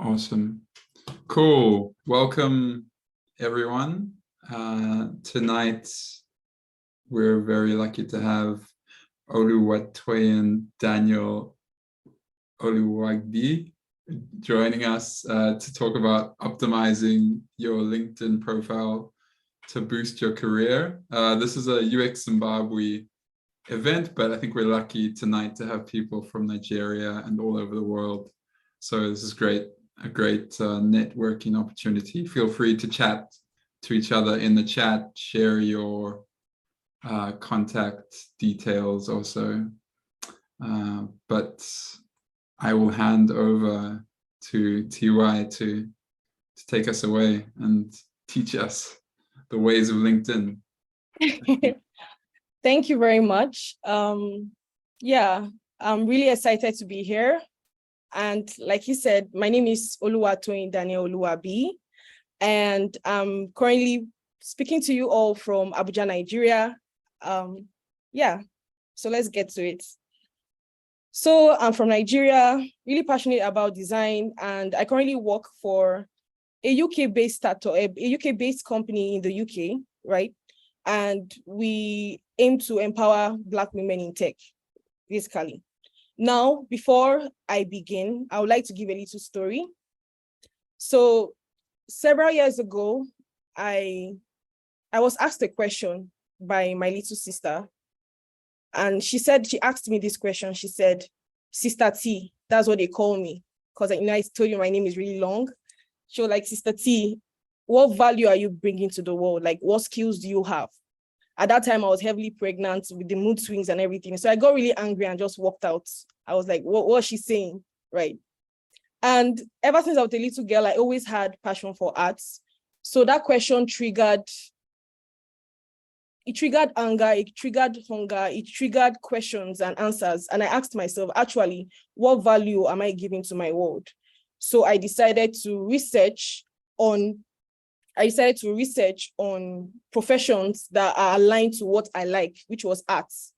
Awesome. Cool. Welcome, everyone. Tonight, we're very lucky to have Toyin Daniel-Oluwagbiyi joining us to talk about optimizing your LinkedIn profile to boost your career. This is a UX Zimbabwe event, but I think we're lucky tonight to have people from Nigeria and all over the world. So this is a great networking opportunity. Feel free to chat to each other in the chat, share your contact details also. But I will hand over to TY to take us away and teach us the ways of LinkedIn. Thank you very much. Yeah, I'm really excited to be here. And like you said, my name is Toyin Daniel-Oluwagbiyi, and I'm currently speaking to you all from Abuja, Nigeria. Yeah, so let's get to it. So I'm from Nigeria, really passionate about design, and I currently work for a UK-based startup, a UK-based company in the UK, right? And we aim to empower Black women in tech, basically. Now, before I begin, I would like to give a little story. So several years ago, I was asked a question by my little sister. And she asked me this question. She said, Sister T, that's what they call me. Because I told you my name is really long. She was like, Sister T, what value are you bringing to the world? Like, what skills do you have? At that time, I was heavily pregnant with the mood swings and everything. So I got really angry and just walked out. I was like, what was she saying? Right. And ever since I was a little girl, I always had passion for arts. So that question triggered anger, it triggered hunger, it triggered questions and answers. And I asked myself, actually, what value am I giving to my world? So I decided to research on professions that are aligned to what I like, which was arts.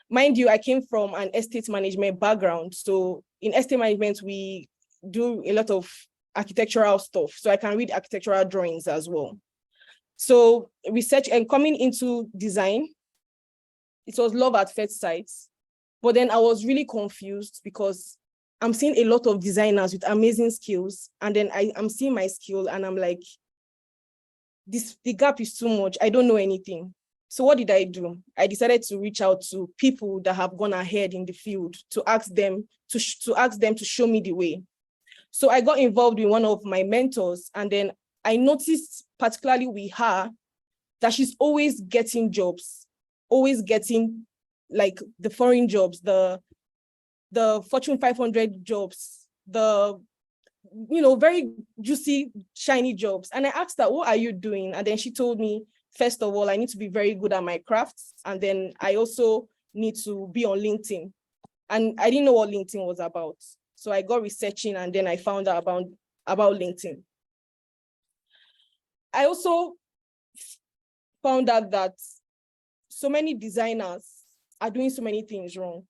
Mind you, I came from an estate management background. So in estate management, we do a lot of architectural stuff. So I can read architectural drawings as well. So research and coming into design, it was love at first sight. But then I was really confused because I'm seeing a lot of designers with amazing skills. And then I'm seeing my skill and I'm like, the gap is too much. I don't know anything. So what did I do? I decided to reach out to people that have gone ahead in the field to ask them to show me the way. So I got involved with one of my mentors, and then I noticed, particularly with her, that she's always getting jobs, always getting like the foreign jobs, the Fortune 500 jobs, very juicy, shiny jobs. And I asked her, what are you doing? And then she told me, first of all, I need to be very good at my crafts. And then I also need to be on LinkedIn. And I didn't know what LinkedIn was about. So I got researching and then I found out about LinkedIn. I also found out that so many designers are doing so many things wrong.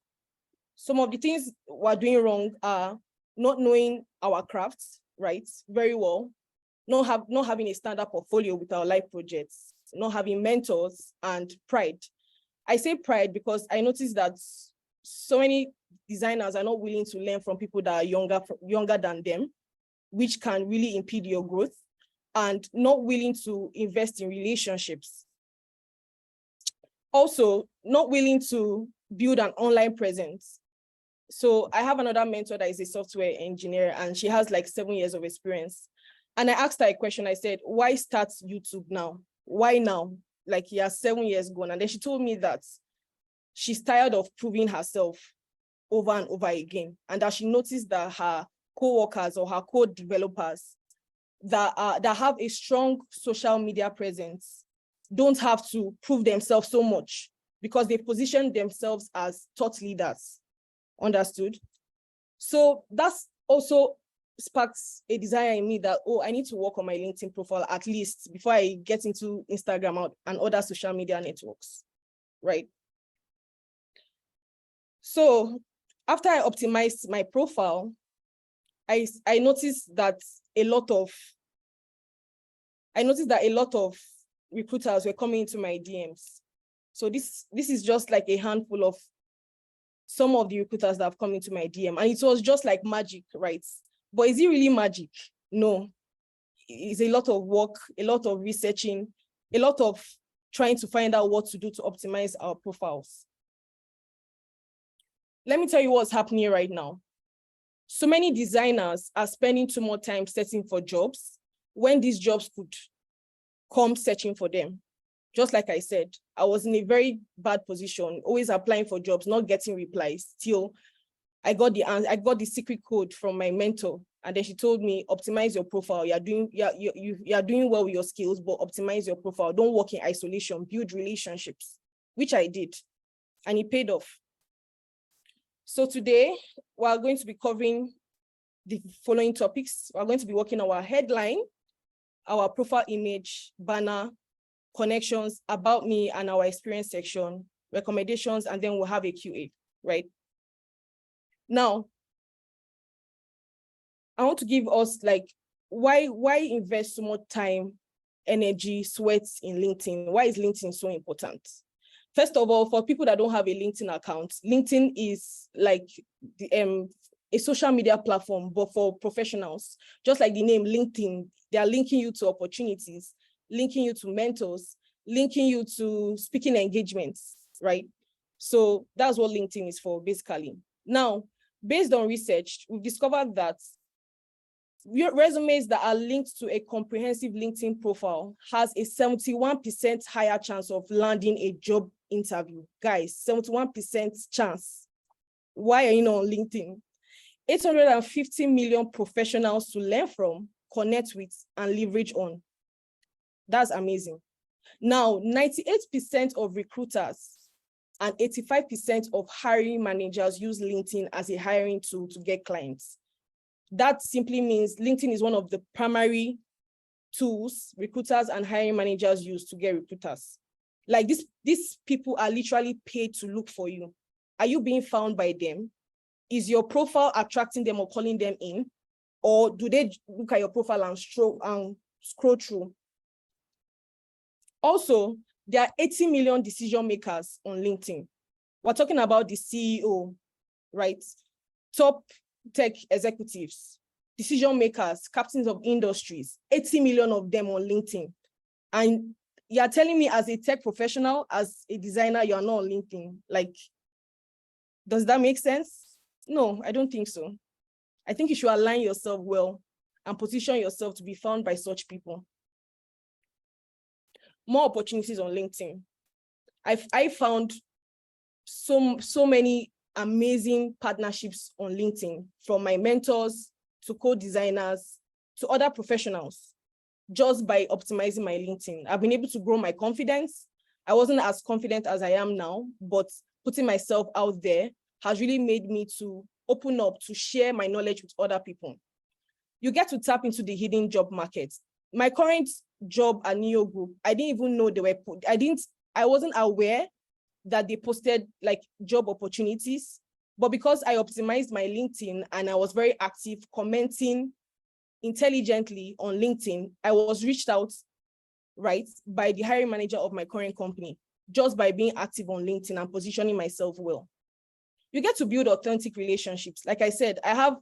Some of the things we're doing wrong are not knowing our crafts, right, very well, not having a standard portfolio with our life projects, not having mentors, and pride. I say pride because I noticed that so many designers are not willing to learn from people that are younger than them, which can really impede your growth, and not willing to invest in relationships. Also, not willing to build an online presence. So I have another mentor that is a software engineer, and she has like 7 years of experience. And I asked her a question. I said, why start YouTube now? Why now? Like, he has 7 years gone. And then she told me that she's tired of proving herself over and over again. And that she noticed that her co-workers or her co-developers that have a strong social media presence don't have to prove themselves so much because they position themselves as thought leaders. Understood? So that's also sparks a desire in me that, I need to work on my LinkedIn profile at least before I get into Instagram and other social media networks, right? So after I optimized my profile, I noticed that a lot of recruiters were coming into my DMs. So this is just like a handful of some of the recruiters that have come into my DM, and it was just like magic, right? But is it really magic? No. It's a lot of work, a lot of researching, a lot of trying to find out what to do to optimize our profiles. Let me tell you what's happening right now. So many designers are spending too much time searching for jobs when these jobs could come searching for them. Just like I said, I was in a very bad position, always applying for jobs, not getting replies. Till I got the secret code from my mentor, and then she told me, optimize your profile. You are doing well with your skills, but optimize your profile. Don't work in isolation, build relationships, which I did, and it paid off. So today, we are going to be covering the following topics. We're going to be working on our headline, our profile image, banner, connections, about me, and our experience section, recommendations, and then we'll have a QA, right? Now, I want to give us like, why invest so much time, energy, sweat in LinkedIn? Why is LinkedIn so important? First of all, for people that don't have a LinkedIn account, LinkedIn is like a social media platform, but for professionals. Just like the name LinkedIn, they are linking you to opportunities, linking you to mentors, linking you to speaking engagements, right? So that's what LinkedIn is for, basically. Now, based on research, we've discovered that resumes that are linked to a comprehensive LinkedIn profile has a 71% higher chance of landing a job interview. Guys, 71% chance. Why are you not on LinkedIn? 850 million professionals to learn from, connect with, and leverage on. That's amazing. Now, 98% of recruiters and 85% of hiring managers use LinkedIn as a hiring tool to get clients. That simply means LinkedIn is one of the primary tools recruiters and hiring managers use to get recruiters. Like these people are literally paid to look for you. Are you being found by them? Is your profile attracting them or calling them in? Or do they look at your profile and scroll through? Also, there are 80 million decision makers on LinkedIn. We're talking about the CEO, right? Top tech executives, decision makers, captains of industries, 80 million of them on LinkedIn. And you're telling me as a tech professional, as a designer, you're not on LinkedIn. Like, does that make sense? No, I don't think so. I think you should align yourself well and position yourself to be found by such people. More opportunities on LinkedIn. I found so many amazing partnerships on LinkedIn, from my mentors to co-designers to other professionals, just by optimizing my LinkedIn. I've been able to grow my confidence. I wasn't as confident as I am now, but putting myself out there has really made me to open up to share my knowledge with other people. You get to tap into the hidden job market. My current job at Neo Group, I didn't even know they were I wasn't aware that they posted like job opportunities, but because I optimized my LinkedIn and I was very active commenting intelligently on LinkedIn, I was reached out, right, by the hiring manager of my current company, just by being active on LinkedIn and positioning myself well. You get to build authentic relationships. Like I said, I have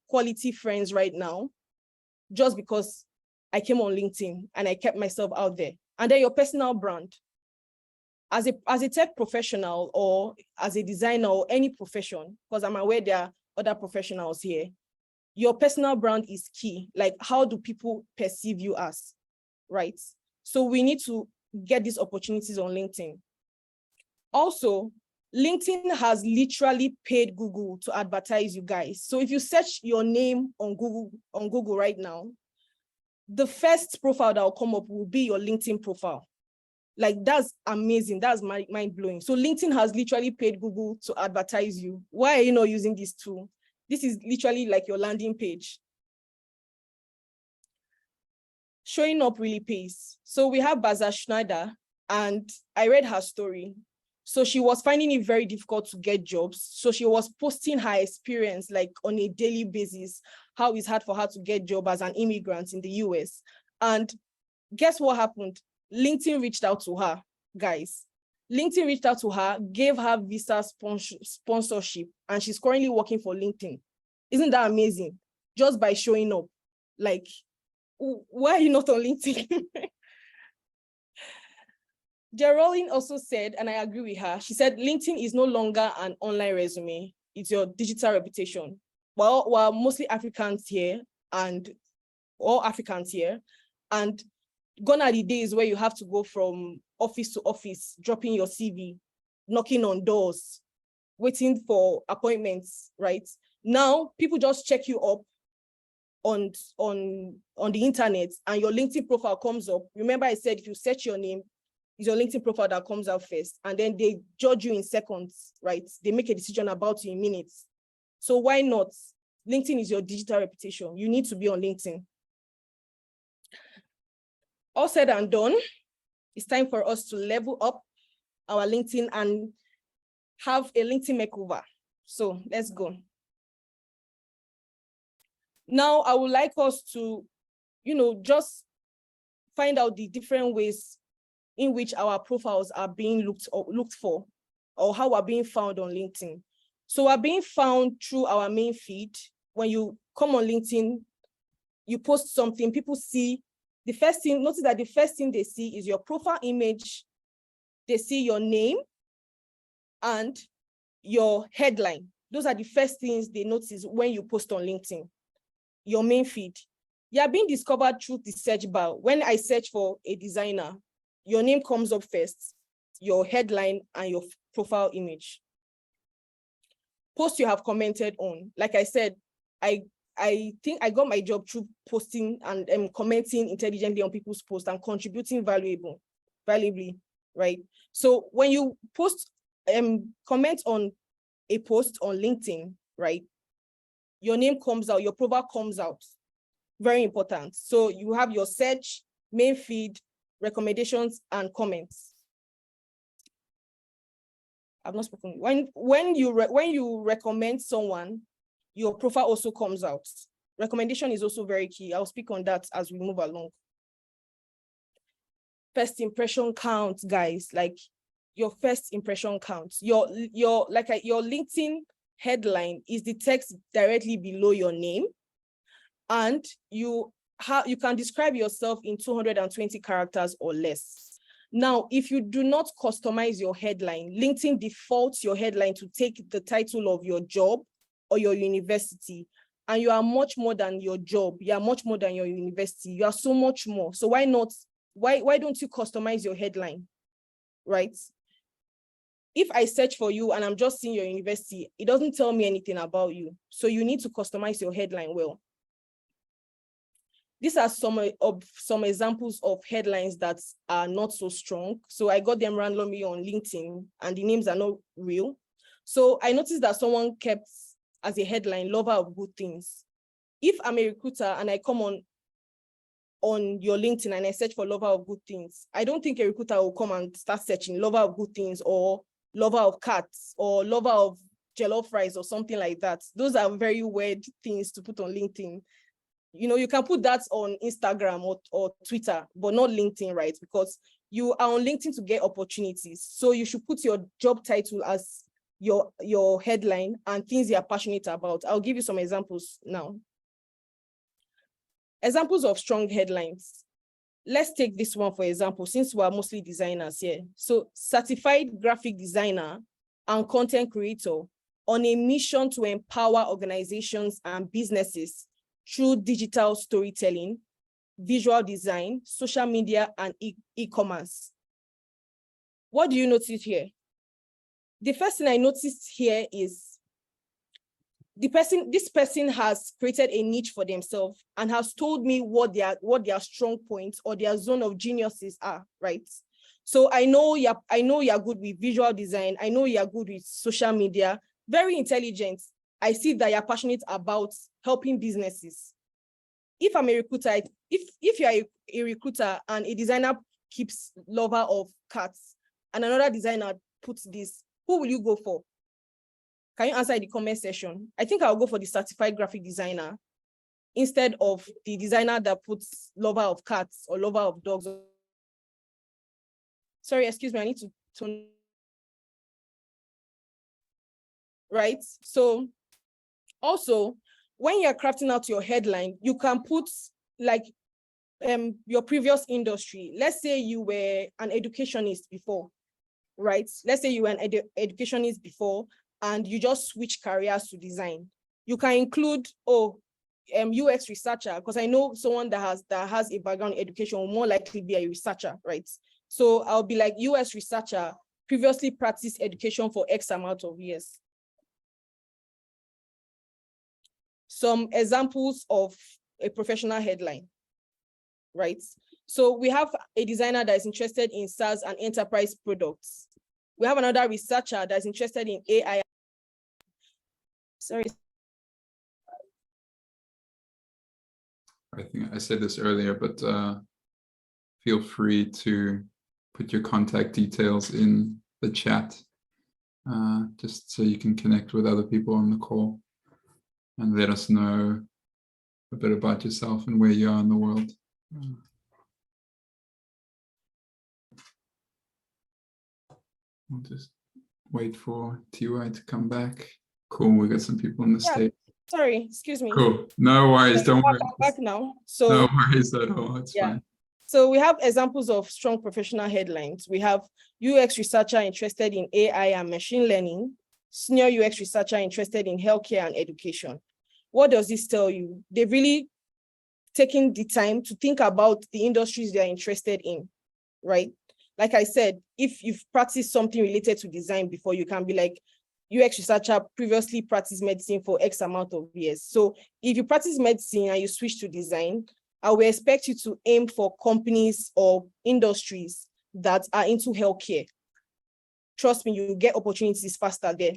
quality friends right now, just because I came on LinkedIn and I kept myself out there. And then your personal brand. As a tech professional or as a designer or any profession, because I'm aware there are other professionals here, your personal brand is key. Like, how do people perceive you as, right? So we need to get these opportunities on LinkedIn. Also, LinkedIn has literally paid Google to advertise you guys. So if you search your name on Google right now, the first profile that will come up will be your LinkedIn profile. Like, that's amazing. That's mind-blowing. So LinkedIn has literally paid Google to advertise you. Why are you not using this tool? This is literally like your landing page. Showing up really pays. So we have Baza Schneider, and I read her story. So she was finding it very difficult to get jobs. So she was posting her experience like on a daily basis, how it's hard for her to get job as an immigrant in the US. And guess what happened? LinkedIn reached out to her, guys. LinkedIn reached out to her, gave her visa sponsorship, and she's currently working for LinkedIn. Isn't that amazing? Just by showing up. Like, why are you not on LinkedIn? Geraldine also said, and I agree with her, she said, LinkedIn is no longer an online resume, it's your digital reputation. Well, we're mostly Africans here, and all Africans here, and gone are the days where you have to go from office to office, dropping your CV, knocking on doors, waiting for appointments, right? Now, people just check you up on the internet and your LinkedIn profile comes up. Remember I said, if you search your name, it's your LinkedIn profile that comes out first, and then they judge you in seconds, right? They make a decision about you in minutes. So why not? LinkedIn is your digital reputation. You need to be on LinkedIn. All said and done, it's time for us to level up our LinkedIn and have a LinkedIn makeover. So let's go. Now, I would like us to, just find out the different ways in which our profiles are being looked for, or how we're being found on LinkedIn. So we're being found through our main feed. When you come on LinkedIn, you post something, people see the first thing, notice that the first thing they see is your profile image. They see your name and your headline. Those are the first things they notice when you post on LinkedIn, your main feed. You are being discovered through the search bar. When I search for a designer, your name comes up first, your headline and your profile image. Posts you have commented on. Like I said, I think I got my job through posting and commenting intelligently on people's posts and contributing valuably, right? So when you post, comment on a post on LinkedIn, right? Your name comes out, your profile comes out. Very important. So you have your search, main feed, recommendations, and comments. I've not spoken. When you recommend someone, your profile also comes out. Recommendation is also very key. I'll speak on that as we move along. First impression counts, guys. Like your first impression counts. Your LinkedIn headline is the text directly below your name, and you can describe yourself in 220 characters or less. Now, if you do not customize your headline, LinkedIn defaults your headline to take the title of your job or your university, and you are much more than your job. You are much more than your university. You are so much more. So why not? Why don't you customize your headline, right? If I search for you and I'm just seeing your university, it doesn't tell me anything about you. So you need to customize your headline well. These are some examples of headlines that are not so strong. So I got them randomly on LinkedIn and the names are not real. So I noticed that someone kept as a headline, lover of good things. If I'm a recruiter and I come on your LinkedIn and I search for lover of good things, I don't think a recruiter will come and start searching lover of good things or lover of cats or lover of jollof rice or something like that. Those are very weird things to put on LinkedIn. You can put that on Instagram or Twitter, but not LinkedIn, right? Because you are on LinkedIn to get opportunities. So you should put your job title as your headline and things you're passionate about. I'll give you some examples now. Examples of strong headlines. Let's take this one for example, since we're mostly designers here. So certified graphic designer and content creator on a mission to empower organizations and businesses through digital storytelling, visual design, social media, and e-commerce. What do you notice here? The first thing I noticed here is this person has created a niche for themselves and has told me what their strong points or their zone of geniuses are, right? So I know you're good with visual design. I know you're good with social media, very intelligent. I see that you're passionate about helping businesses. If I'm a recruiter, if you're a recruiter and a designer keeps lover of cats and another designer put this, who will you go for? Can you answer in the comment section? I think I'll go for the certified graphic designer instead of the designer that puts lover of cats or lover of dogs. Sorry, excuse me, I need to turn. Right? So also, when you're crafting out your headline, you can put like your previous industry. Let's say you were an educationist before, right? Let's say you were an educationist before and you just switch careers to design. You can include, UX researcher, because I know someone that has a background in education will more likely be a researcher, right? So I'll be like UX researcher, previously practiced education for X amount of years. Some examples of a professional headline, right? So we have a designer that is interested in SaaS and enterprise products. We have another researcher that's interested in AI. Sorry. I think I said this earlier, but feel free to put your contact details in the chat, just so you can connect with other people on the call and let us know a bit about yourself and where you are in the world. We'll just wait for TY to come back. Cool, we got some people on the stage. Sorry, excuse me. Cool, no worries, don't worry. I'm back now. So no worries at all, it's fine. So we have examples of strong professional headlines. We have UX researcher interested in AI and machine learning, senior UX researcher interested in healthcare and education. What does this tell you? They've really taken the time to think about the industries they're interested in, right? Like I said, if you've practiced something related to design before, you can be like, UX researcher previously practiced medicine for X amount of years. So if you practice medicine and you switch to design, I will expect you to aim for companies or industries that are into healthcare. Trust me, you get opportunities faster there.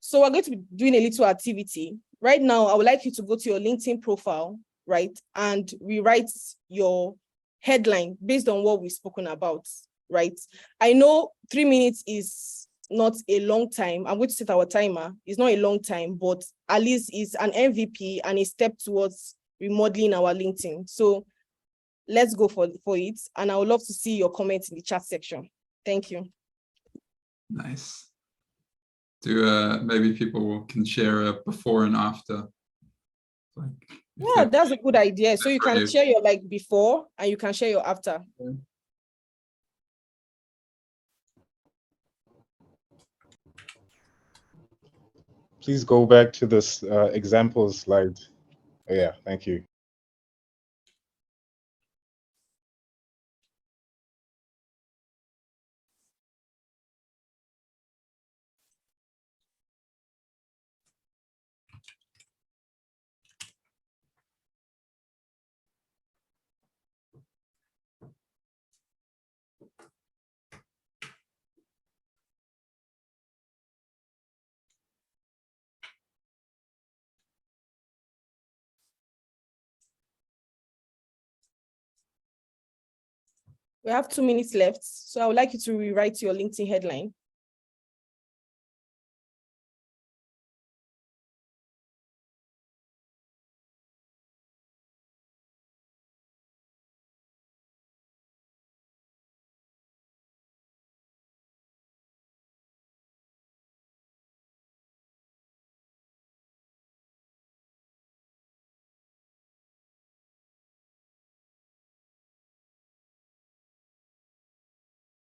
So we're going to be doing a little activity. Right now, I would like you to go to your LinkedIn profile, right, and rewrite your headline based on what we've spoken about, right? I know 3 minutes is not a long time. I'm going to set our timer. It's not a long time, but at least it's an MVP and a step towards remodeling our LinkedIn. So let's go for it. And I would love to see your comments in the chat section. Thank you. Nice. Do maybe people can share a before and after. Like, yeah, that's a good idea. So you can share your like before and you can share your after. Okay. Please go back to this example slide. Yeah, thank you. We have 2 minutes left. So I would like you to rewrite your LinkedIn headline.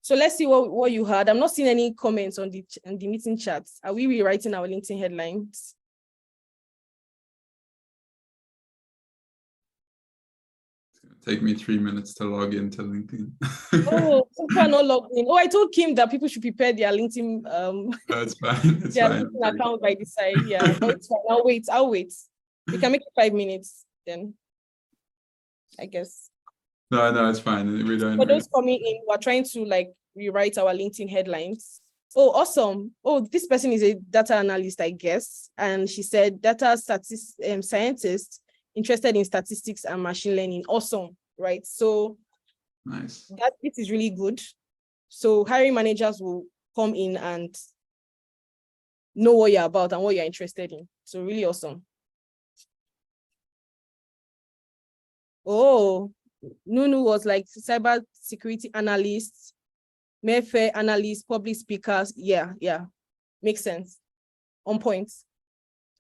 So let's see what you had. I'm not seeing any comments on the meeting chats. Are we rewriting our LinkedIn headlines? It's gonna take me 3 minutes to log into LinkedIn. Oh, people are not logged in. Oh, I told Kim that people should prepare their LinkedIn That's fine. It's their fine. LinkedIn account by the side. Yeah, but it's fine. I'll wait. We can make it 5 minutes then, I guess. No, it's fine. We don't. For those coming in, we're trying to like rewrite our LinkedIn headlines. Oh, awesome. Oh, this person is a data analyst, I guess. And she said data scientist interested in statistics and machine learning. Awesome, right? So nice. that it is really good. So hiring managers will come in and know what you're about and what you're interested in. So really awesome. Oh, Nunu was like cyber security analyst, Mayfair analyst, public speakers. Yeah. Makes sense. On point.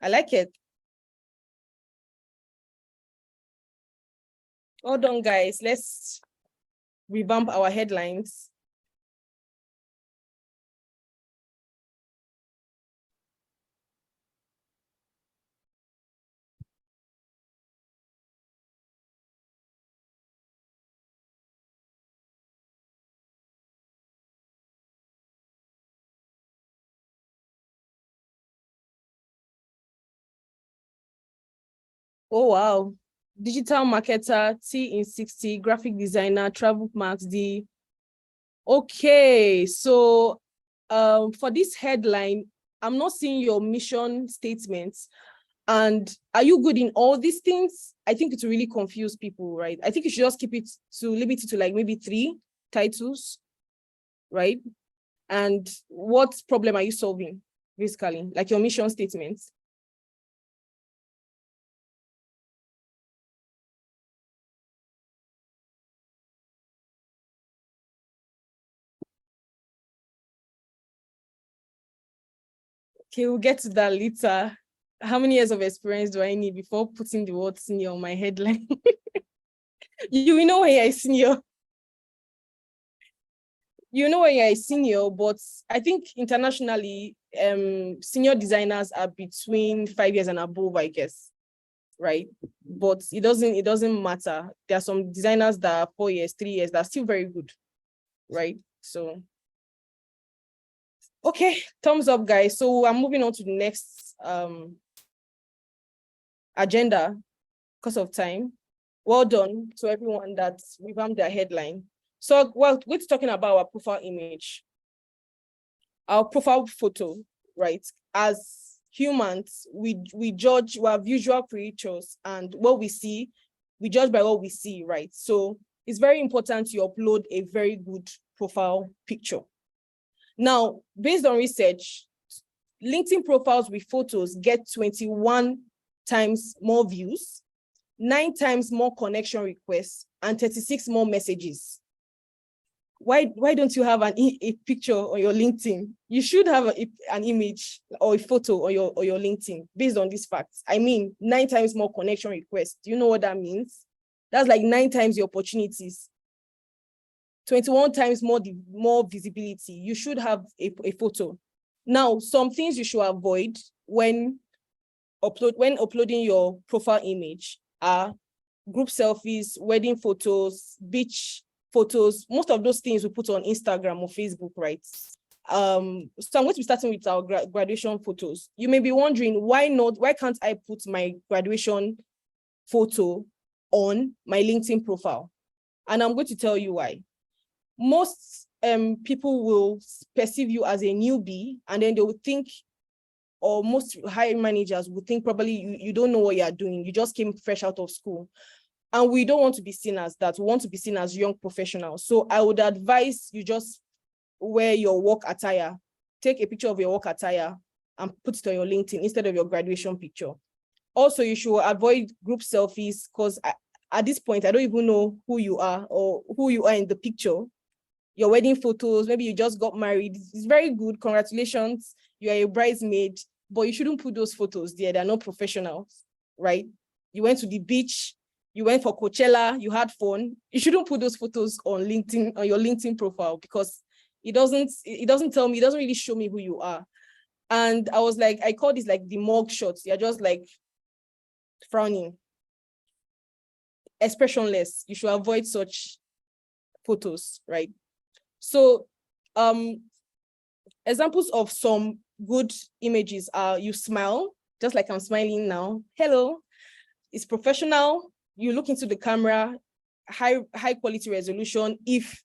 I like it. Hold on, guys. Let's revamp our headlines. Oh, wow. Digital marketer, T in 60, graphic designer, travel marks, D. Okay, so for this headline, I'm not seeing your mission statements. And are you good in all these things? I think it will really confuse people, right? I think you should just keep it to limit it to like maybe 3 titles, right? And what problem are you solving, basically? Like your mission statements. Okay, we'll get to that later. How many years of experience do I need before putting the word senior on my headline? You will know when you're a senior. You know when you're a senior, but I think internationally, senior designers are between 5 years and above, I guess, right? But it doesn't matter. There are some designers that are 4 years, 3 years, that are still very good, right? So, okay, thumbs up, guys. So I'm moving on to the next agenda because of time. Well done to everyone that revamped their headline. So, well, we're talking about our profile image, our profile photo, right? As humans, we judge, we are visual creatures, and what we see, we judge by what we see, right? So it's very important you upload a very good profile picture. Now, based on research, LinkedIn profiles with photos get 21 times more views, 9 times more connection requests, and 36 more messages. Why don't you have a picture on your LinkedIn? You should have an image or a photo on your LinkedIn based on these facts. I mean, 9 times more connection requests. Do you know what that means? That's like 9 times the opportunities. 21 times more visibility. You should have a photo. Now, some things you should avoid when uploading your profile image are group selfies, wedding photos, beach photos. Most of those things we put on Instagram or Facebook, right? So I'm going to be starting with our graduation photos. You may be wondering, why can't I put my graduation photo on my LinkedIn profile? And I'm going to tell you why. Most people will perceive you as a newbie, and then they will think, or most hiring managers would think probably you don't know what you're doing. You just came fresh out of school. And we don't want to be seen as that. We want to be seen as young professionals. So I would advise you just wear your work attire. Take a picture of your work attire and put it on your LinkedIn instead of your graduation picture. Also, you should avoid group selfies because at this point, I don't even know who you are or who you are in the picture. Your wedding photos, maybe you just got married. It's very good. Congratulations. You are a bridesmaid, but you shouldn't put those photos there. They're not professionals, right? You went to the beach. You went for Coachella, you had fun. You shouldn't put those photos on LinkedIn, on your LinkedIn profile, because it doesn't tell me, it doesn't really show me who you are. And I was like, I call this like the mug shots. You're just like frowning, expressionless. You should avoid such photos, right? So examples of some good images are you smile, just like I'm smiling now. Hello, it's professional. You look into the camera, high quality resolution. If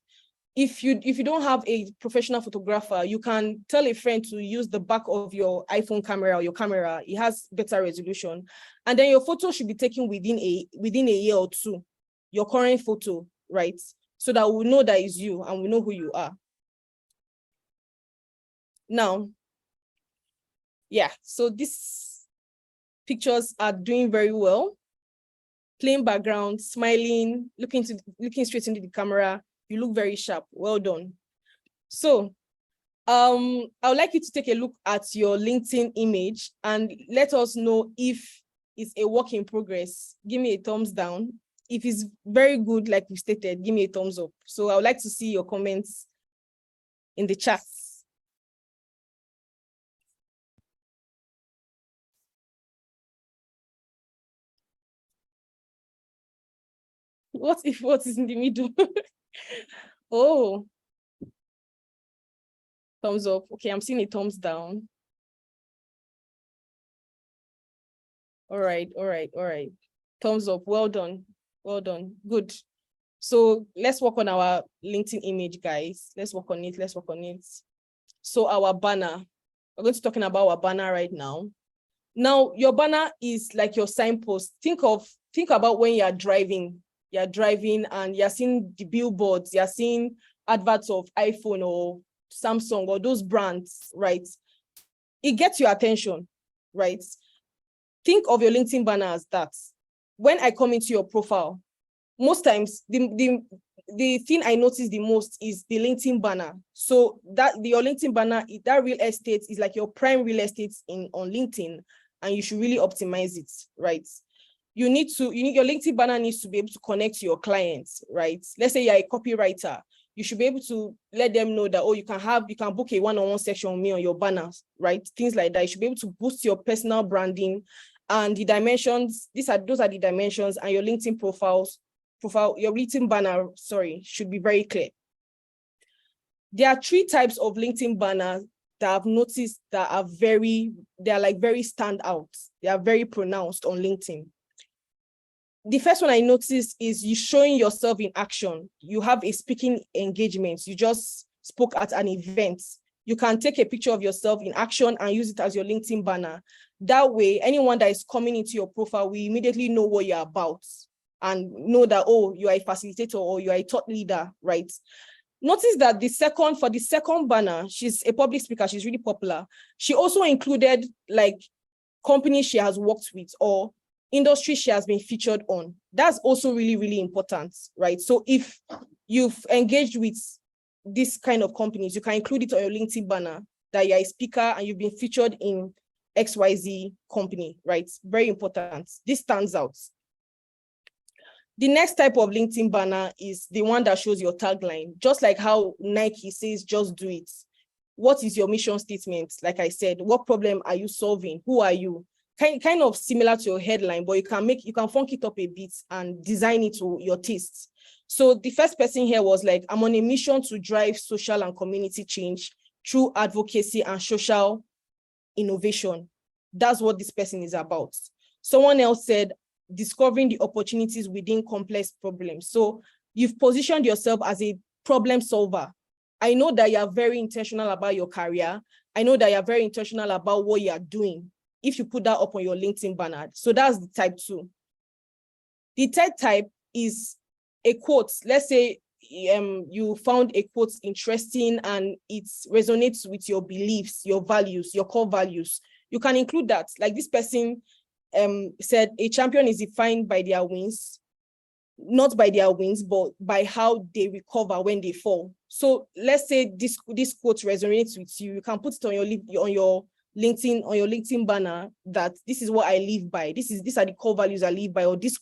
you don't have a professional photographer, you can tell a friend to use the back of your iPhone camera or your camera. It has better resolution. And then your photo should be taken within a year or two, your current photo, right? So that we know that is you and we know who you are. Now, yeah, so these pictures are doing very well. Plain background, smiling, looking straight into the camera. You look very sharp. Well done. So I would like you to take a look at your LinkedIn image and let us know if it's a work in progress. Give me a thumbs down. If it's very good, like we stated, give me a thumbs up. So I would like to see your comments in the chat. What is in the middle? Oh, thumbs up. Okay, I'm seeing a thumbs down. All right. Thumbs up. Well done. Good. So let's work on our LinkedIn image, guys. Let's work on it. So our banner, we're going to be talking about our banner right now. Now, your banner is like your signpost. Think about when you're driving and you're seeing the billboards, you're seeing adverts of iPhone or Samsung or those brands, right? It gets your attention, right? Think of your LinkedIn banner as that. When I come into your profile, most times the thing I notice the most is the LinkedIn banner. So your LinkedIn banner, that real estate is like your prime real estate on LinkedIn, and you should really optimize it, right? Your LinkedIn banner needs to be able to connect to your clients, right? Let's say you're a copywriter. You should be able to let them know that, oh, you can book a one-on-one session with me on your banners, right? Things like that. You should be able to boost your personal branding and the dimensions. Those are the dimensions, and your LinkedIn your LinkedIn banner, should be very clear. There are 3 types of LinkedIn banners that I've noticed that are very stand out. They are very pronounced on LinkedIn. The first one I noticed is you showing yourself in action. You have a speaking engagement. You just spoke at an event. You can take a picture of yourself in action and use it as your LinkedIn banner. That way, anyone that is coming into your profile will immediately know what you're about and know that, oh, you are a facilitator or you are a thought leader, right? Notice that for the second banner, she's a public speaker. She's really popular. She also included like companies she has worked with or industry she has been featured on. That's also really, really important, right? So if you've engaged with this kind of companies, you can include it on your LinkedIn banner that you're a speaker and you've been featured in XYZ company, right? Very important. This stands out. The next type of LinkedIn banner is the one that shows your tagline, just like how Nike says, just do it. What is your mission statement? Like I said, what problem are you solving? Who are you? Kind of similar to your headline, but you can funk it up a bit and design it to your taste. So the first person here was like, I'm on a mission to drive social and community change through advocacy and social innovation. That's what this person is about. Someone else said, discovering the opportunities within complex problems. So you've positioned yourself as a problem solver. I know that you're very intentional about your career. I know that you're very intentional about what you're doing if you put that up on your LinkedIn banner. So that's the type 2. The third type is a quote. Let's say you found a quote interesting and it resonates with your beliefs, your values, your core values. You can include that. Like this person said, a champion is defined by their wins, not by their wins, but by how they recover when they fall. So let's say this quote resonates with you. You can put it on your LinkedIn banner that this is what I live by. These are the core values I live by, or this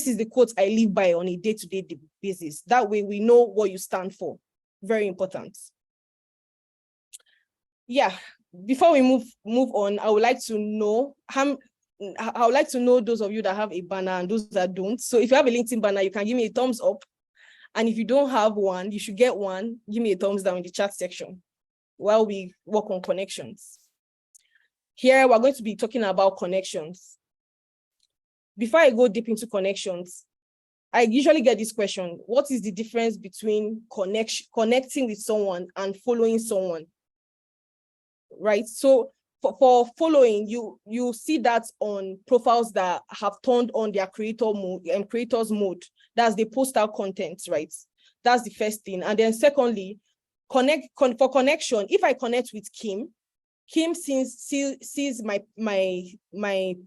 is the quote I live by on a day-to-day basis. That way we know what you stand for. Very important. Yeah. Before we move on, I would like to know those of you that have a banner and those that don't. So if you have a LinkedIn banner, you can give me a thumbs up. And if you don't have one, you should get one. Give me a thumbs down in the chat section while we work on connections. Here, we're going to be talking about connections. Before I go deep into connections, I usually get this question: what is the difference between connecting with someone and following someone? Right? So for following, you see that on profiles that have turned on their creators mode. That's the post out content, right? That's the first thing. And then secondly, for connection, if I connect with Kim sees my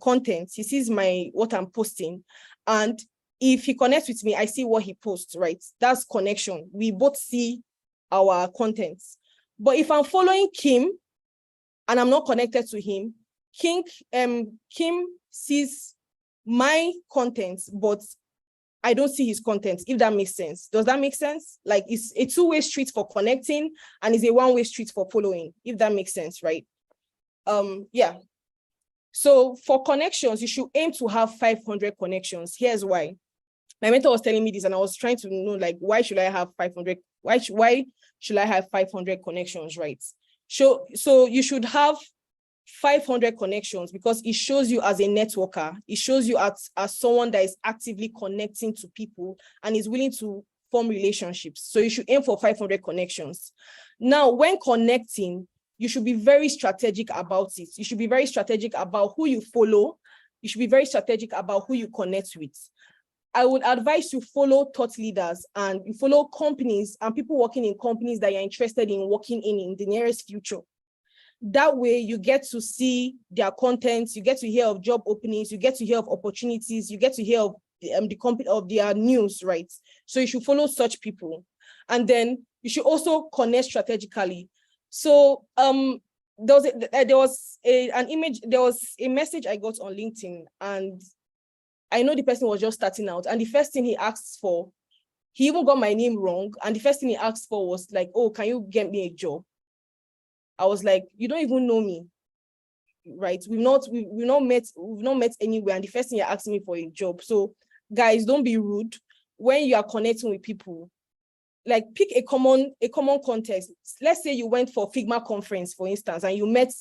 content, he sees what I'm posting, and if he connects with me, I see what he posts, right? That's connection. We both see our contents. But if I'm following Kim and I'm not connected to him, Kim sees my contents, but I don't see his content, if that makes sense. Does that make sense? Like, it's a two-way street for connecting and it's a one-way street for following, if that makes sense, right? Yeah. So for connections, you should aim to have 500 connections. Here's why. My mentor was telling me this and I was trying to know, like, why should I have 500? Why should I have 500 connections, right? So you should have 500 connections because it shows you as a networker. It shows you as someone that is actively connecting to people and is willing to form relationships. So you should aim for 500 connections. Now, when connecting, you should be very strategic about it. You should be very strategic about who you follow. You should be very strategic about who you connect with. I would advise you follow thought leaders and you follow companies and people working in companies that you're interested in working in the nearest future. That way you get to see their content, you get to hear of job openings, you get to hear of opportunities, you get to hear of the company of their news, right? So you should follow such people. And then you should also connect strategically. So there was a message I got on LinkedIn, and I know the person was just starting out, and the first thing he asked for, he even got my name wrong, and the first thing he asked for was like, oh, can you get me a job? I was like, you don't even know me, right? We've not met anywhere, and the first thing you're asking me for a job. So guys, don't be rude when you are connecting with people. Like, pick a common context. Let's say you went for Figma conference, for instance, and you met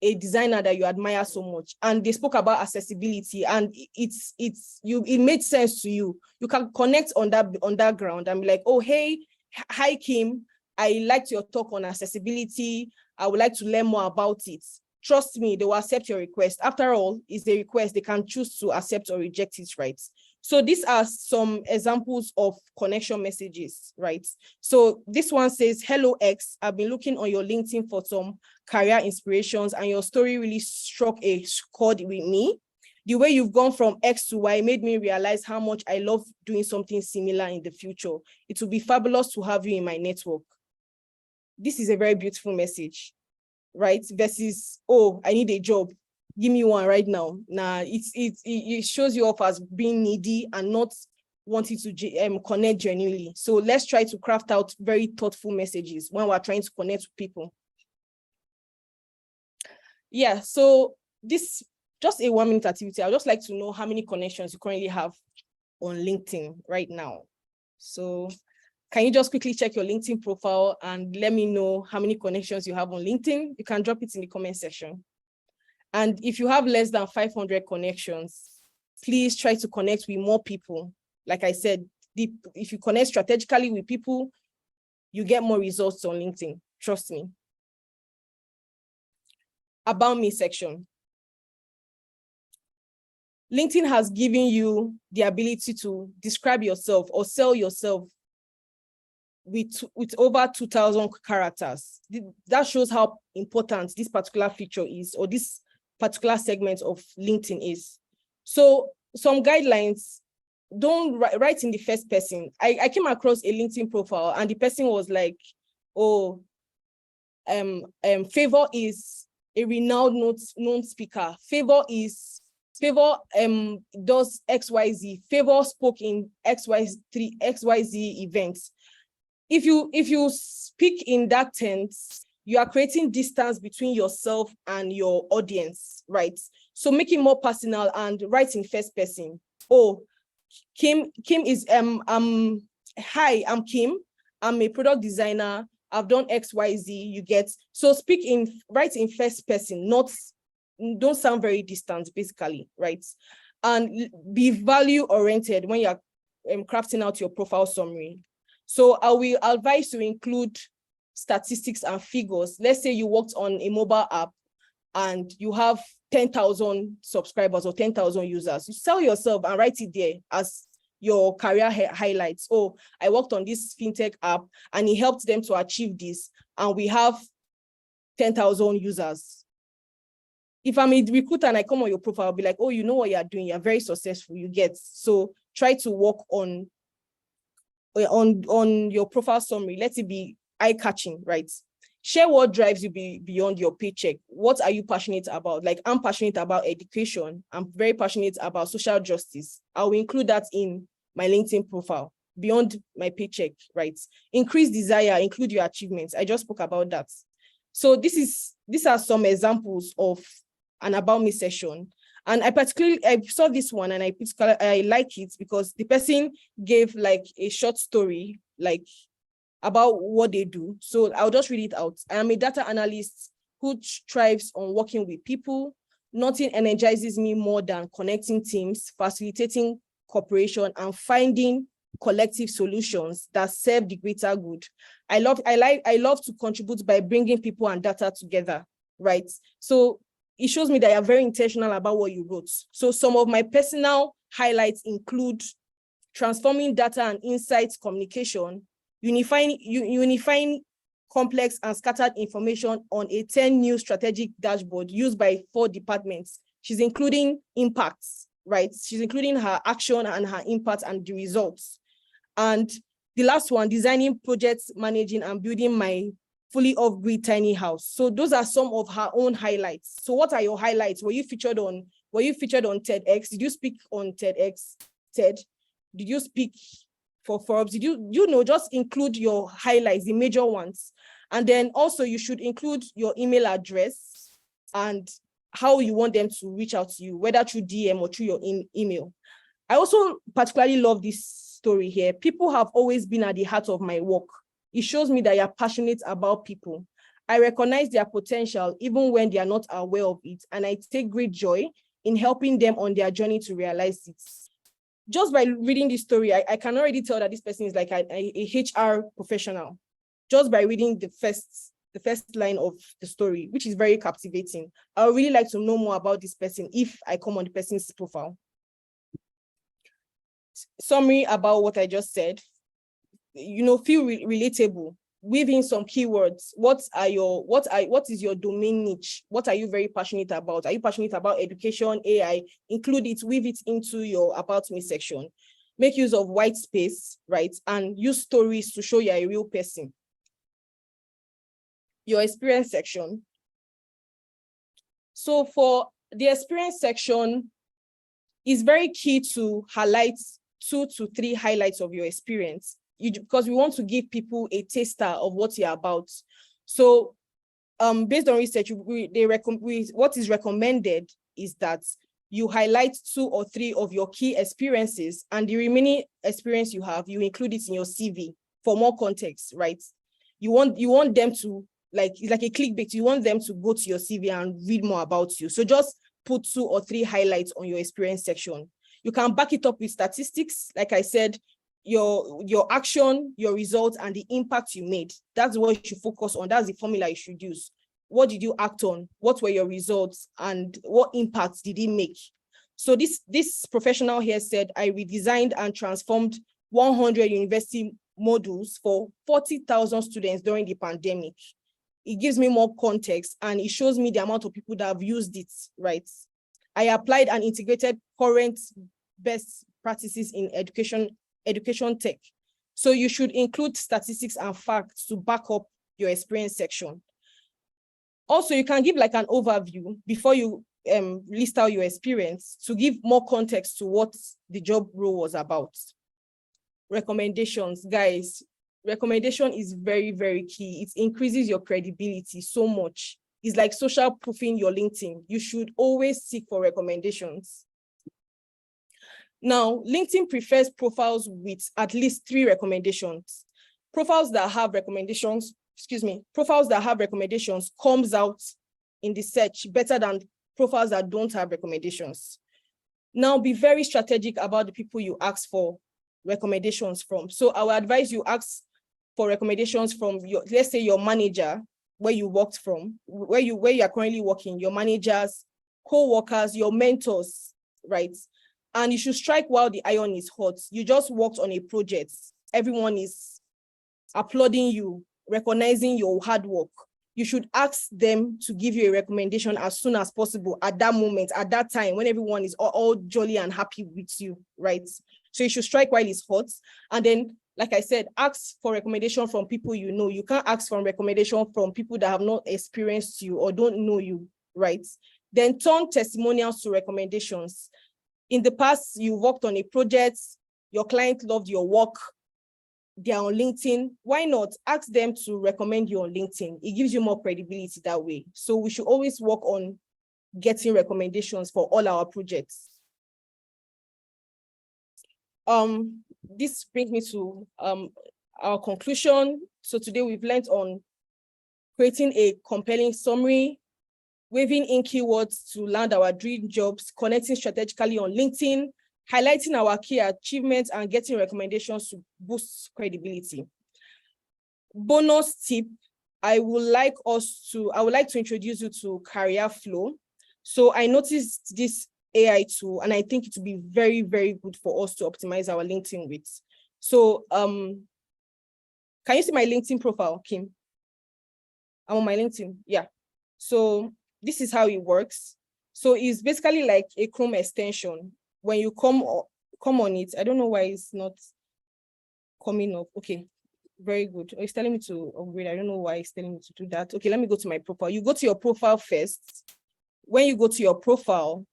a designer that you admire so much, and they spoke about accessibility, and it made sense to you. You can connect on that ground and be like, oh, hey, hi Kim, I liked your talk on accessibility. I would like to learn more about it. Trust me, they will accept your request. After all, it's a request. They can choose to accept or reject it, right? So these are some examples of connection messages, right? So this one says, hello X, I've been looking on your LinkedIn for some career inspirations and your story really struck a chord with me. The way you've gone from X to Y made me realize how much I love doing something similar in the future. It would be fabulous to have you in my network. This is a very beautiful message, right? Versus, oh, I need a job. Give me one right now. Nah, it shows you off as being needy and not wanting to connect genuinely. So let's try to craft out very thoughtful messages when we're trying to connect with people. Yeah, so this just a 1-minute activity. I'd just like to know how many connections you currently have on LinkedIn right now. So can you just quickly check your LinkedIn profile and let me know how many connections you have on LinkedIn? You can drop it in the comment section. And if you have less than 500 connections, please try to connect with more people. Like I said, if you connect strategically with people, you get more results on LinkedIn. Trust me. About me section. LinkedIn has given you the ability to describe yourself or sell yourself with over 2,000 characters. That shows how important this particular feature is, or this particular segment of LinkedIn is. So some guidelines: don't write in the first person. I came across a LinkedIn profile and the person was like, oh, Favor is a renowned known speaker. Favor does XYZ. Favor spoke in XYZ events. If you speak in that tense, you are creating distance between yourself and your audience, right? So make it more personal and write in first person. Oh, Kim is hi, I'm Kim. I'm a product designer. I've done XYZ. You get, so write in first person, don't sound very distant, basically, right? And be value oriented when you're crafting out your profile summary. So I will advise to include statistics and figures. Let's say you worked on a mobile app and you have 10,000 subscribers or 10,000 users. You sell yourself and write it there as your career highlights. Oh, I worked on this fintech app and it helped them to achieve this. And we have 10,000 users. If I'm a recruiter and I come on your profile, I'll be like, oh, you know what you're doing. You're very successful. You get. So try to work on your profile summary. Let it be eye-catching, right? Share what drives you beyond your paycheck. What are you passionate about? Like, I'm passionate about education. I'm very passionate about social justice. I will include that in my LinkedIn profile beyond my paycheck, right? Increase desire, include your achievements. I just spoke about that. So these are some examples of an about me session. And I saw this one and I like it because the person gave like a short story, like about what they do. So I'll just read it out. I am a data analyst who thrives on working with people. Nothing energizes me more than connecting teams, facilitating cooperation, and finding collective solutions that serve the greater good. I love to contribute by bringing people and data together, right? So it shows me that you're very intentional about what you wrote. So some of my personal highlights include transforming data and insights communication, unifying complex and scattered information on a 10 new strategic dashboard used by 4 departments. She's including impacts, right? She's including her action and her impact and the results. And the last one, designing projects, managing and building my fully off-grid tiny house. So those are some of her own highlights. So what are your highlights? Were you featured on TEDx? Did you speak on TEDx? TED? Did you speak for Forbes? Did you just include your highlights, the major ones? And then also you should include your email address and how you want them to reach out to you, whether through DM or through your email. I also particularly love this story here. People have always been at the heart of my work. It shows me that you're passionate about people. I recognize their potential even when they are not aware of it, and I take great joy in helping them on their journey to realize it. Just by reading this story, I can already tell that this person is like a HR professional, just by reading the first line of the story, which is very captivating. I would really like to know more about this person if I come on the person's profile. Summary about what I just said. Feel relatable. Weave in some keywords. What is your domain niche? What are you very passionate about? Are you passionate about education, AI? Include it, weave it into your about me section. Make use of white space, right? And use stories to show you're a real person. Your experience section. So for the experience section, it's very key to highlight 2 to 3 highlights of your experience. Because we want to give people a taster of what you're about. So based on research, what is recommended is that you highlight 2 or 3 of your key experiences, and the remaining experience you have, you include it in your CV for more context, right? You want them to, it's like a clickbait. You want them to go to your CV and read more about you. So just put 2 or 3 highlights on your experience section. You can back it up with statistics. Like I said, your action, your results, and the impact you made. That's what you should focus on. That's the formula you should use. What did you act on? What were your results? And what impact did it make? So this professional here said, I redesigned and transformed 100 university modules for 40,000 students during the pandemic. It gives me more context and it shows me the amount of people that have used it, right? I applied and integrated current best practices in education tech. So you should include statistics and facts to back up your experience section. Also, you can give like an overview before you list out your experience to give more context to what the job role was about. Recommendations, guys. Recommendation is very, very key. It increases your credibility so much. It's like social proofing your LinkedIn. You should always seek for recommendations. Now, LinkedIn prefers profiles with at least 3 recommendations. Profiles that have recommendations comes out in the search better than profiles that don't have recommendations. Now, be very strategic about the people you ask for recommendations from. So I would advise you ask for recommendations from let's say your manager, where you worked from, where you are currently working, your managers, co-workers, your mentors, right? And you should strike while the iron is hot. You just worked on a project. Everyone is applauding you, recognizing your hard work. You should ask them to give you a recommendation as soon as possible at that moment, at that time, when everyone is all jolly and happy with you, right? So you should strike while it's hot. And then, like I said, ask for recommendation from people you know. You can't ask for recommendation from people that have not experienced you or don't know you, right? Then turn testimonials to recommendations. In the past, you worked on a project, your client loved your work, they're on LinkedIn. Why not ask them to recommend you on LinkedIn? It gives you more credibility that way. So we should always work on getting recommendations for all our projects. This brings me to our conclusion. So today we've learned on creating a compelling summary, weaving in keywords to land our dream jobs, connecting strategically on LinkedIn, highlighting our key achievements, and getting recommendations to boost credibility. Bonus tip, I would like to introduce you to Career Flow. So I noticed this AI tool, and I think it would be very, very good for us to optimize our LinkedIn with. So can you see my LinkedIn profile, Kim? I'm on my LinkedIn, yeah. So this is how it works. So it's basically like a Chrome extension. When you come on it, I don't know why it's not coming up. Okay, very good. Oh, it's telling me to upgrade. I don't know why it's telling me to do that. Okay, let me go to my profile. You go to your profile first. When you go to your profile,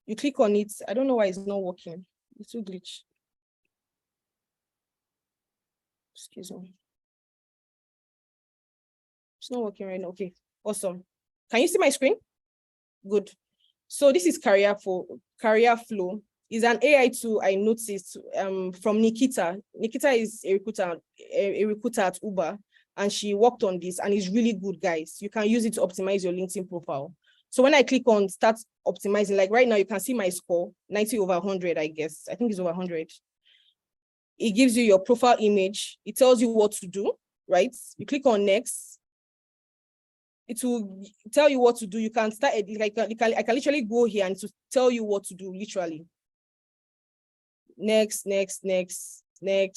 you click on it. I don't know why it's not working. It's a glitch. Excuse me. It's not working right now. Okay, awesome. Can you see my screen? Good. So this is Career Flow. Is an AI tool I noticed from Nikita. Nikita is a recruiter at Uber, and she worked on this, and it's really good, guys. You can use it to optimize your LinkedIn profile. So when I click on start optimizing, like right now, you can see my score, 90 over 100, I guess. I think it's over 100. It gives you your profile image. It tells you what to do, right? You click on next. It will tell you what to do. You can start editing. I can literally go here and to tell you what to do, literally. Next. Let's click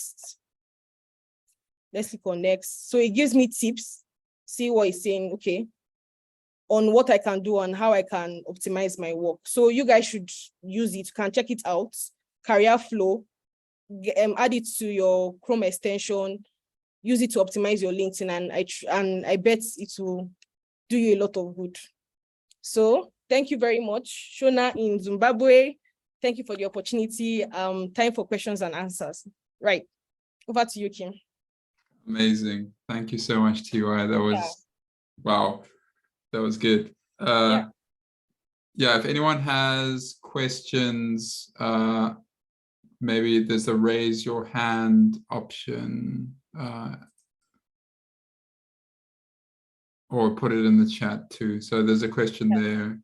on next. So it gives me tips. See what it's saying, okay, on what I can do and how I can optimize my work. So you guys should use it. You can check it out. Career Flow. Add it to your Chrome extension. Use it to optimize your LinkedIn, and I bet it will do you a lot of good. So thank you very much. Shona in Zimbabwe, thank you for the opportunity. Time for questions and answers. Right, over to you, Kim. Amazing. Thank you so much, TY. That was, wow, that was good. Yeah, if anyone has questions, maybe there's a raise your hand option. Or put it in the chat too. So there's a question there.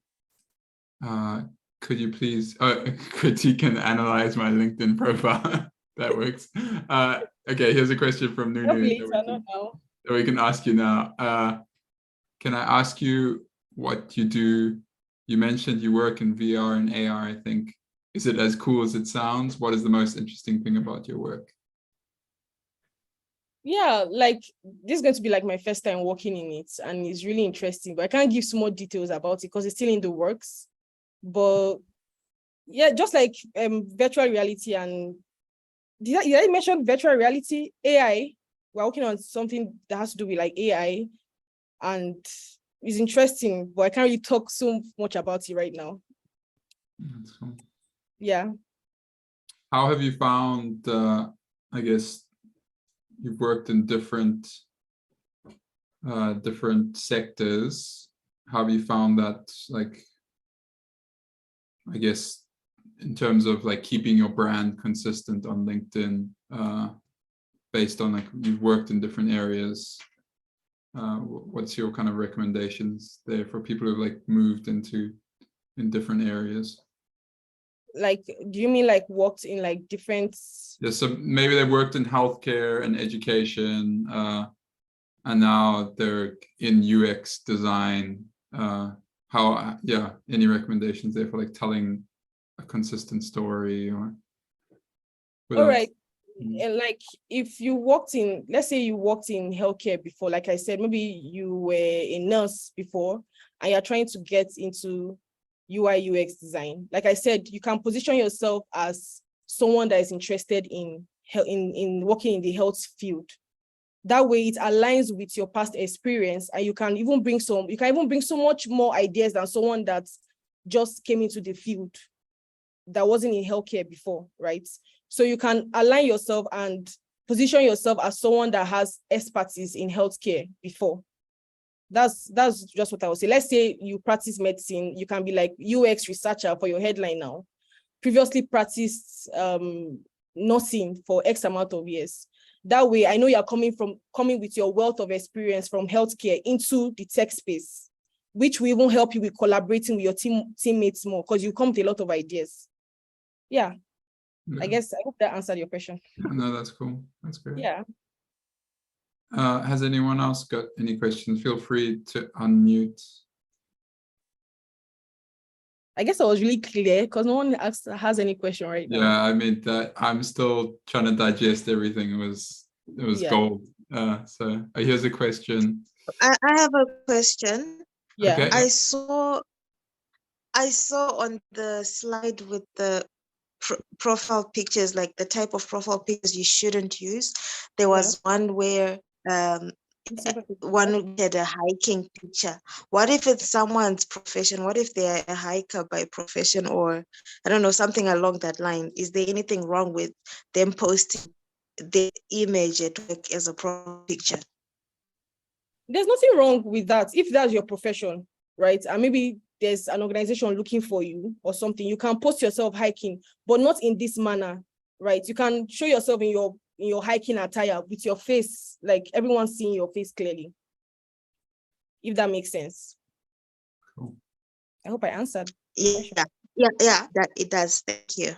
Could you please critique and analyze my LinkedIn profile? That works. Okay, here's a question from Nunu that we can ask you now. Can I ask you what you do? You mentioned you work in VR and AR, I think. Is it as cool as it sounds? What is the most interesting thing about your work? Yeah, like this is going to be like my first time working in it, and it's really interesting, but I can't give some more details about it because it's still in the works. But yeah, just like virtual reality, and did I mention virtual reality? AI, we're working on something that has to do with like AI, and it's interesting, but I can't really talk so much about it right now. That's cool. Yeah. How have you found, I guess, you've worked in different sectors. How have you found that, like, I guess, in terms of like keeping your brand consistent on LinkedIn, based on like you've worked in different areas? What's your kind of recommendations there for people who've like moved in different areas? Like, do you mean like worked in like different? Yeah, so maybe they worked in healthcare and education, and now they're in UX design. How how, yeah, any recommendations there for like telling a consistent story or All right. Mm. And like if you worked in, let's say you worked in healthcare before, like I said, maybe you were a nurse before and you're trying to get into UI UX design. Like I said, you can position yourself as someone that is interested in working in the health field. That way it aligns with your past experience, and you can even bring so much more ideas than someone that just came into the field that wasn't in healthcare before, right? So you can align yourself and position yourself as someone that has expertise in healthcare before. That's just what I would say. Let's say you practice medicine, you can be like UX researcher for your headline now. Previously practiced nursing for X amount of years. That way, I know you're coming with your wealth of experience from healthcare into the tech space, which will even help you with collaborating with your teammates more, because you come with a lot of ideas. Yeah. I guess I hope that answered your question. No, that's cool. That's great. Yeah. Has anyone else got any questions? Feel free to unmute. I guess I was really clear because no one has any question right now. Yeah, I mean that I'm still trying to digest everything. It was gold. So here's a question. I have a question. Yeah. Okay. I saw on the slide with the profile pictures, like the type of profile pictures you shouldn't use. There was one where one had a hiking picture. What if it's someone's profession? What if they're a hiker by profession, or I don't know, something along that line? Is there anything wrong with them posting the image at work as a profile picture? There's nothing wrong with that if that's your profession, right? And maybe there's an organization looking for you or something. You can post yourself hiking, but not in this manner, right? You can show yourself in your hiking attire with your face, like everyone seeing your face clearly, if that makes sense. Cool. I hope I answered. Yeah, that it does. Thank you.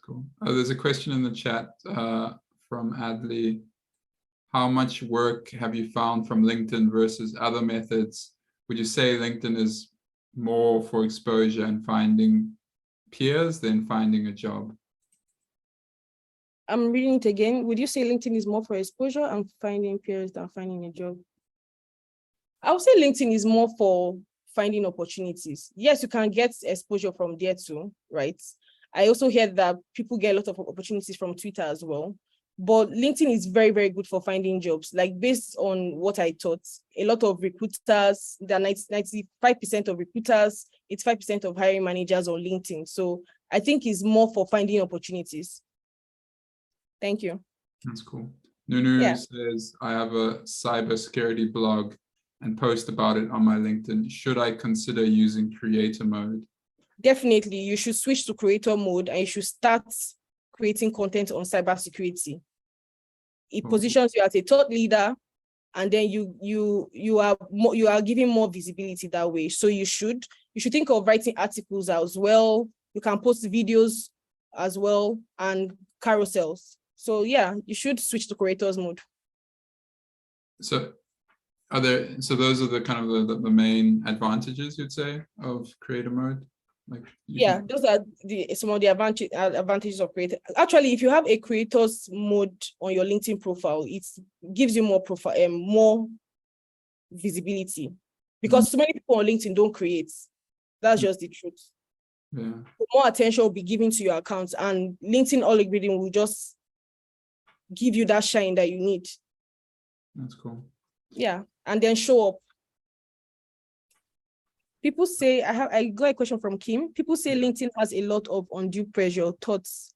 Cool. There's a question in the chat from Adley. How much work have you found from LinkedIn versus other methods? Would you say LinkedIn is more for exposure and finding peers than finding a job? I'm reading it again. Would you say LinkedIn is more for exposure and finding peers than finding a job? I would say LinkedIn is more for finding opportunities. Yes, you can get exposure from there too, right? I also heard that people get a lot of opportunities from Twitter as well. But LinkedIn is very, very good for finding jobs. Like based on what I taught, a lot of recruiters, there are 95% of recruiters, 85% of hiring managers on LinkedIn. So I think it's more for finding opportunities. Thank you. That's cool. Nunu says, I have a cybersecurity blog and post about it on my LinkedIn. Should I consider using creator mode? Definitely, you should switch to creator mode and you should start creating content on cybersecurity. It positions you as a thought leader, and then you are giving more visibility that way. So you should think of writing articles as well. You can post videos as well and carousels. So yeah, you should switch to creators mode. So those are the kind of the main advantages you'd say of creator mode? Like those are some of the advantages of creator. Actually, if you have a creators mode on your LinkedIn profile, it gives you more visibility, because so many people on LinkedIn don't create. That's just the truth. Yeah. So more attention will be given to your account, and LinkedIn algorithm will just give you that shine that you need. That's cool. Yeah, and then show up. People say, I got a question from Kim. People say LinkedIn has a lot of undue pressure, thoughts.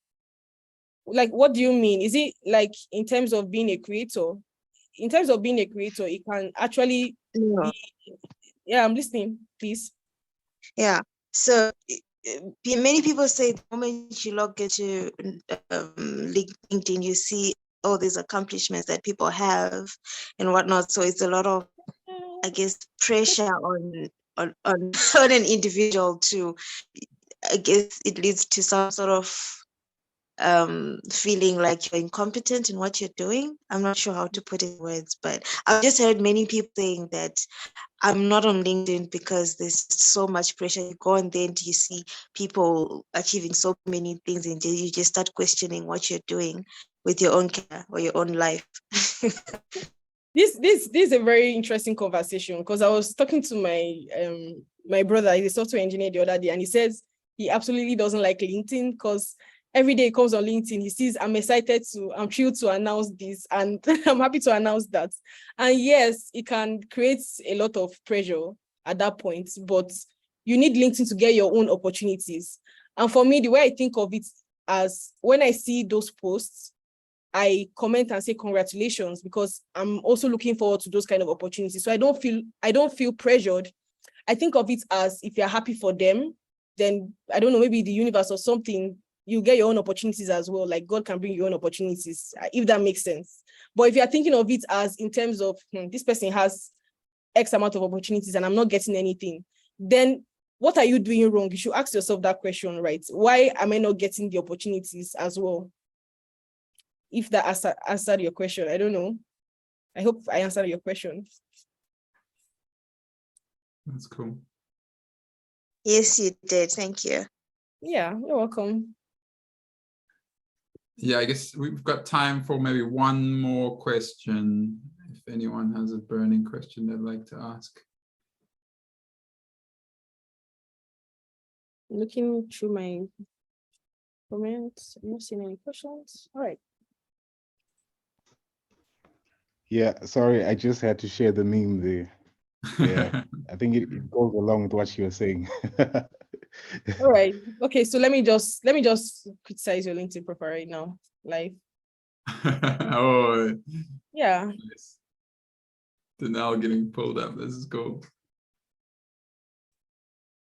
Like, what do you mean? Is it like in terms of being a creator? In terms of being a creator, it can actually be... Yeah, I'm listening, please. Yeah, so many people say the moment you log into LinkedIn, you see all these accomplishments that people have and whatnot. So it's a lot of, I guess, pressure on an individual to, I guess it leads to some sort of feeling like you're incompetent in what you're doing. I'm not sure how to put it in words, but I've just heard many people saying that I'm not on LinkedIn because there's so much pressure. You go on there and you see people achieving so many things, and you just start questioning what you're doing with your own career or your own life. This is a very interesting conversation, because I was talking to my brother, he's a software engineer, the other day, and he says he absolutely doesn't like LinkedIn because every day he comes on LinkedIn, he sees I'm thrilled to announce this, and I'm happy to announce that. And yes, it can create a lot of pressure at that point, but you need LinkedIn to get your own opportunities. And for me, the way I think of it, as when I see those posts, I comment and say congratulations, because I'm also looking forward to those kind of opportunities. So I don't feel pressured. I think of it as, if you're happy for them, then I don't know, maybe the universe or something, you get your own opportunities as well. Like God can bring your own opportunities, if that makes sense. But if you're thinking of it as in terms of this person has X amount of opportunities and I'm not getting anything, then what are you doing wrong? You should ask yourself that question, right? Why am I not getting the opportunities as well? If that answered your question, I don't know. I hope I answered your question. That's cool. Yes, you did. Thank you. Yeah, you're welcome. Yeah, I guess we've got time for maybe one more question. If anyone has a burning question they'd like to ask. Looking through my comments, I'm not seeing any questions. All right. Yeah, sorry, I just had to share the meme there. Yeah, I think it goes along with what you were saying. All right. Okay, so let me just criticize your LinkedIn profile right now, live. Oh, Yeah. nice. The now getting pulled up. This is cool.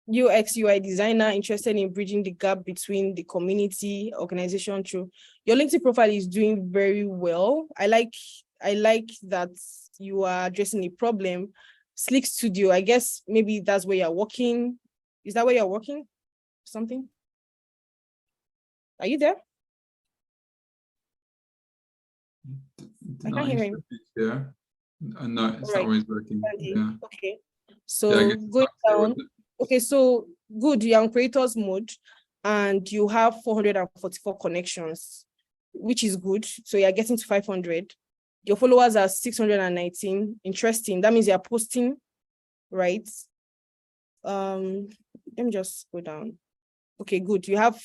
UX UI designer interested in bridging the gap between the community organization through. Your LinkedIn profile is doing very well. I like that you are addressing a problem. Slick Studio, I guess maybe that's where you're working. Is that where you're working? Something? Are you there? I can't hear him. Yeah. No, it's not always working. Yeah. Okay. So going down. Okay, so good. You're on creators mode and you have 444 connections, which is good. So you're getting to 500. Your followers are 619. Interesting. That means you're posting, right? Let me just go down. Okay, good. You have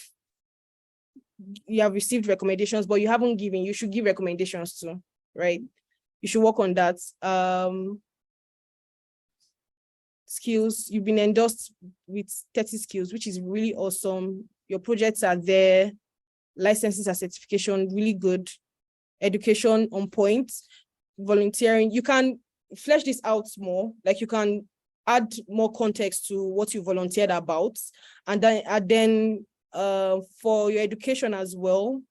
received recommendations, but you haven't given. You should give recommendations too, right? You should work on that. Skills, you've been endorsed with 30 skills, which is really awesome. Your projects are there, licenses and certification, really good. Education on point, volunteering. You can flesh this out more, like you can add more context to what you volunteered about. And then for your education as well,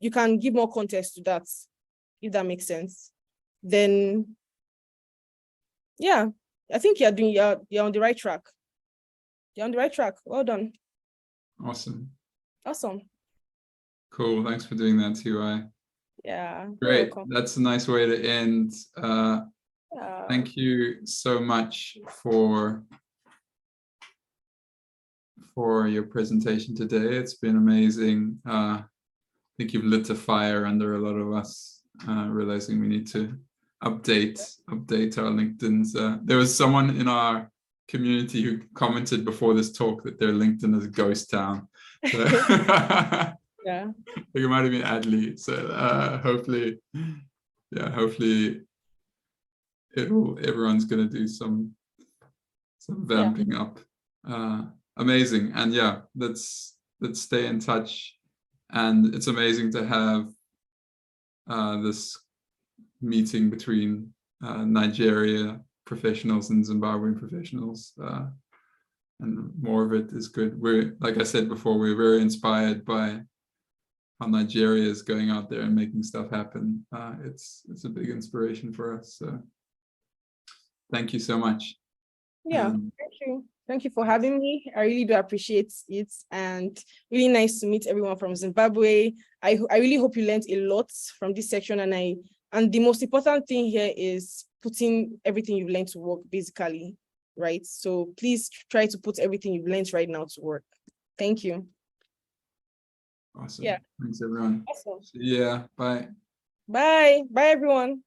you can give more context to that, if that makes sense. Then, yeah, I think you're on the right track. You're on the right track. Well done. Awesome. Awesome. Cool. Thanks for doing that, TY. Yeah. Great. That's a nice way to end. Thank you so much for your presentation today. It's been amazing. I think you've lit a fire under a lot of us, realizing we need to update our LinkedIns. There was someone in our community who commented before this talk that their LinkedIn is a ghost town. So yeah, I think it might have been Adley. So hopefully everyone's going to do some vamping up. Amazing. And yeah, let's stay in touch. And it's amazing to have this meeting between Nigeria professionals and Zimbabwean professionals, and more of it is good. We're, like I said before, we're very inspired by how Nigeria is going out there and making stuff happen. It's a big inspiration for us. So thank you so much. Yeah, thank you. Thank you for having me. I really do appreciate it, and really nice to meet everyone from Zimbabwe. I really hope you learned a lot from this section, and the most important thing here is putting everything you've learned to work, basically, right? So please try to put everything you've learned right now to work. Thank you. Awesome. Yeah. Thanks, everyone. Awesome. Yeah. Bye. Bye. Bye, everyone.